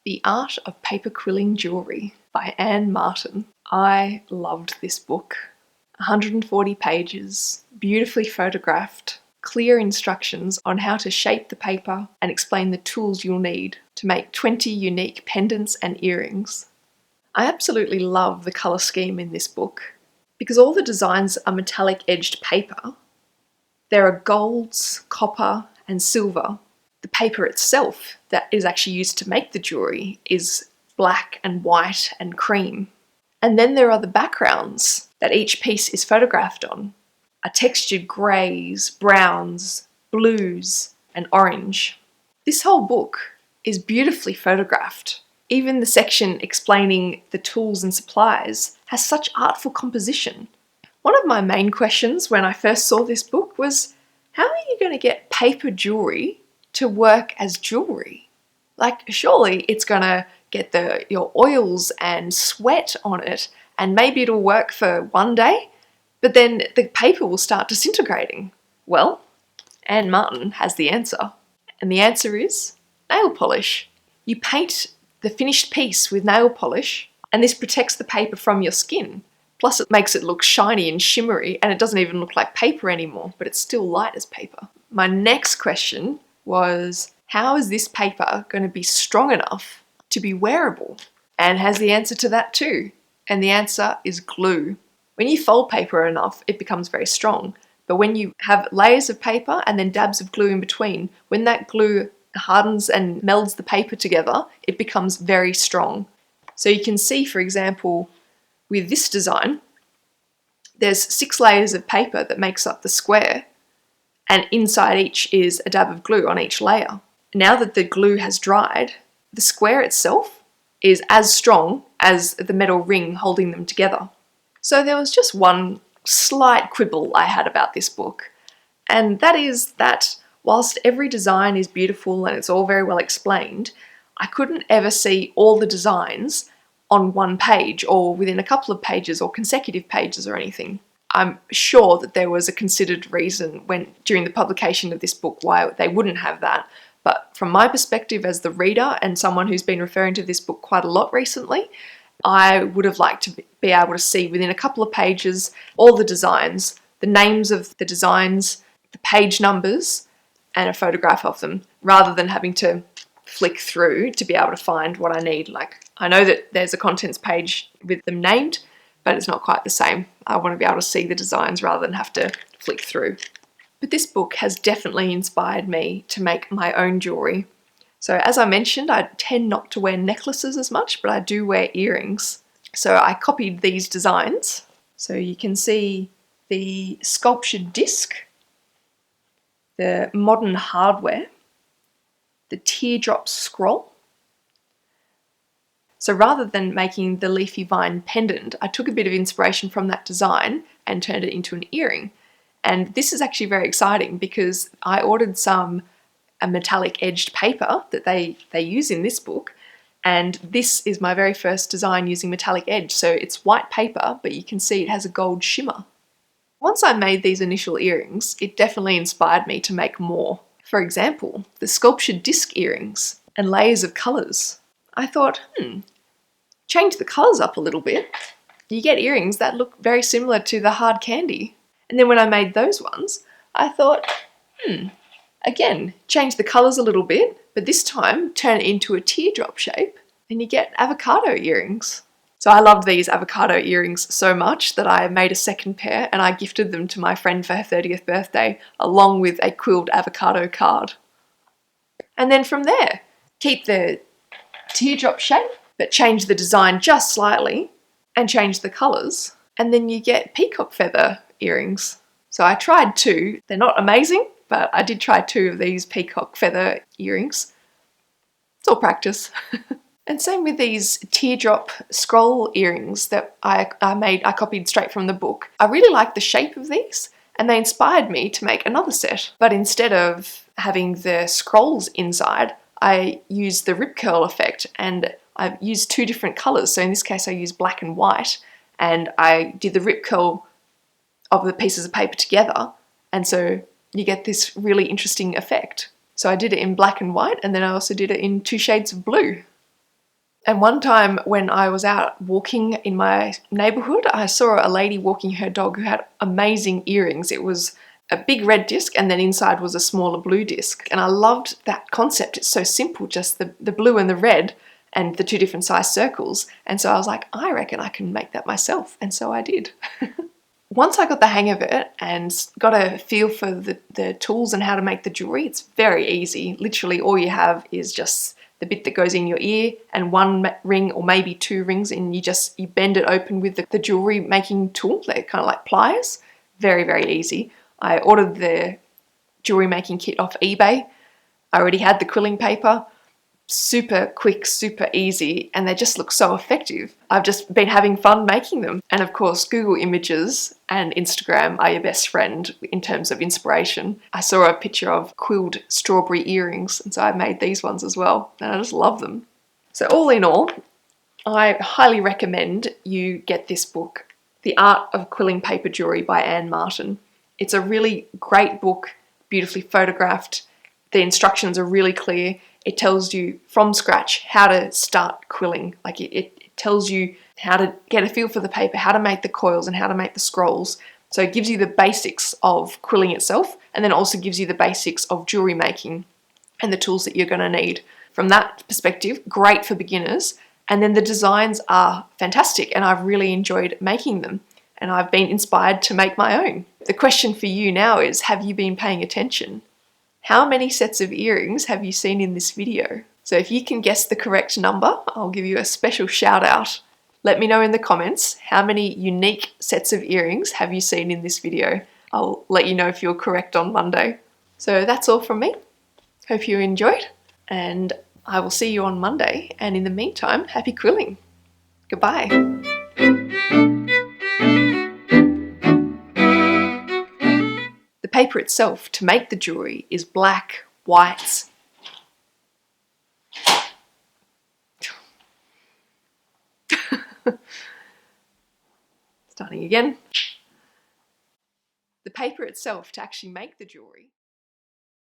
The Art of Paper Quilling Jewellery by Anne Martin. I loved this book. 140 pages, beautifully photographed, clear instructions on how to shape the paper and explain the tools you'll need to make 20 unique pendants and earrings. I absolutely love the colour scheme in this book. Because all the designs are metallic edged paper, there are golds, copper and silver. The paper itself that is actually used to make the jewellery is black and white and cream. And then there are the backgrounds that each piece is photographed on, are textured greys, browns, blues and orange. This whole book is beautifully photographed. Even the section explaining the tools and supplies has such artful composition. One of my main questions when I first saw this book was, how are you going to get paper jewellery to work as jewellery? Like, surely it's going to get your oils and sweat on it, and maybe it'll work for one day, but then the paper will start disintegrating. Well, Anne Martin has the answer, and the answer is nail polish. You paint the finished piece with nail polish, and this protects the paper from your skin. Plus it makes it look shiny and shimmery, and it doesn't even look like paper anymore, but it's still light as paper. My next question was, how is this paper going to be strong enough to be wearable? Anne has the answer to that too, and the answer is glue. When you fold paper enough, it becomes very strong, but when you have layers of paper and then dabs of glue in between, when that glue hardens and melds the paper together, it becomes very strong. So you can see, for example, with this design, there's 6 layers of paper that makes up the square, and inside each is a dab of glue on each layer. Now that the glue has dried, the square itself is as strong as the metal ring holding them together. So there was just one slight quibble I had about this book, and that is that whilst every design is beautiful and it's all very well explained, I couldn't ever see all the designs on one page or within a couple of pages or consecutive pages or anything. I'm sure that there was a considered reason during the publication of this book why they wouldn't have that, but from my perspective as the reader and someone who's been referring to this book quite a lot recently, I would have liked to be able to see within a couple of pages all the designs, the names of the designs, the page numbers, and a photograph of them, rather than having to flick through to be able to find what I need. Like, I know that there's a contents page with them named, but it's not quite the same. I want to be able to see the designs rather than have to flick through. But this book has definitely inspired me to make my own jewellery. So as I mentioned, I tend not to wear necklaces as much, but I do wear earrings. So I copied these designs. So you can see the sculptured disc, the modern hardware, the teardrop scroll. So rather than making the leafy vine pendant, I took a bit of inspiration from that design and turned it into an earring. And this is actually very exciting because I ordered a metallic edged paper that they use in this book, and this is my very first design using metallic edge. So it's white paper, but you can see it has a gold shimmer. Once I made these initial earrings, it definitely inspired me to make more. For example, the sculptured disc earrings and layers of colours. I thought, change the colours up a little bit. You get earrings that look very similar to the hard candy. And then when I made those ones, I thought, again, change the colours a little bit, but this time turn it into a teardrop shape and you get avocado earrings. So I loved these avocado earrings so much that I made a second pair and I gifted them to my friend for her 30th birthday, along with a quilled avocado card. And then from there, keep the teardrop shape, but change the design just slightly and change the colours, and then you get peacock feather earrings. So I tried 2. They're not amazing, but I did try 2 of these peacock feather earrings. It's all practice. And same with these teardrop scroll earrings that I copied straight from the book. I really like the shape of these, and they inspired me to make another set. But instead of having the scrolls inside, I used the rip curl effect, and I've used 2 different colours. So in this case I used black and white, and I did the rip curl of the pieces of paper together, and so you get this really interesting effect. So I did it in black and white, and then I also did it in 2 shades of blue. And one time when I was out walking in my neighborhood, I saw a lady walking her dog who had amazing earrings. It was a big red disc and then inside was a smaller blue disc. And I loved that concept. It's so simple, just the blue and the red and the two different size circles. And so I was like, I reckon I can make that myself. And so I did. Once I got the hang of it and got a feel for the tools and how to make the jewellery, it's very easy. Literally all you have is just the bit that goes in your ear and one ring or maybe two rings, and you bend it open with the jewellery making tool. They're kind of like pliers. Very, very easy. I ordered the jewellery making kit off eBay. I already had the quilling paper. Super quick, super easy, and they just look so effective. I've just been having fun making them. And of course, Google Images and Instagram are your best friend in terms of inspiration. I saw a picture of quilled strawberry earrings, and so I made these ones as well, and I just love them. So all in all, I highly recommend you get this book, The Art of Quilling Paper Jewellery by Anne Martin. It's a really great book, beautifully photographed. The instructions are really clear. It tells you from scratch how to start quilling. Like it tells you how to get a feel for the paper, how to make the coils and how to make the scrolls. So it gives you the basics of quilling itself, and then also gives you the basics of jewellery making and the tools that you're going to need. From that perspective, great for beginners. And then the designs are fantastic and I've really enjoyed making them. And I've been inspired to make my own. The question for you now is, have you been paying attention? How many sets of earrings have you seen in this video? So if you can guess the correct number, I'll give you a special shout out. Let me know in the comments how many unique sets of earrings have you seen in this video. I'll let you know if you're correct on Monday. So that's all from me. Hope you enjoyed, and I will see you on Monday. And in the meantime, happy quilling. Goodbye. The paper itself to make the jewellery is black, white. Starting again. The paper itself to actually make the jewellery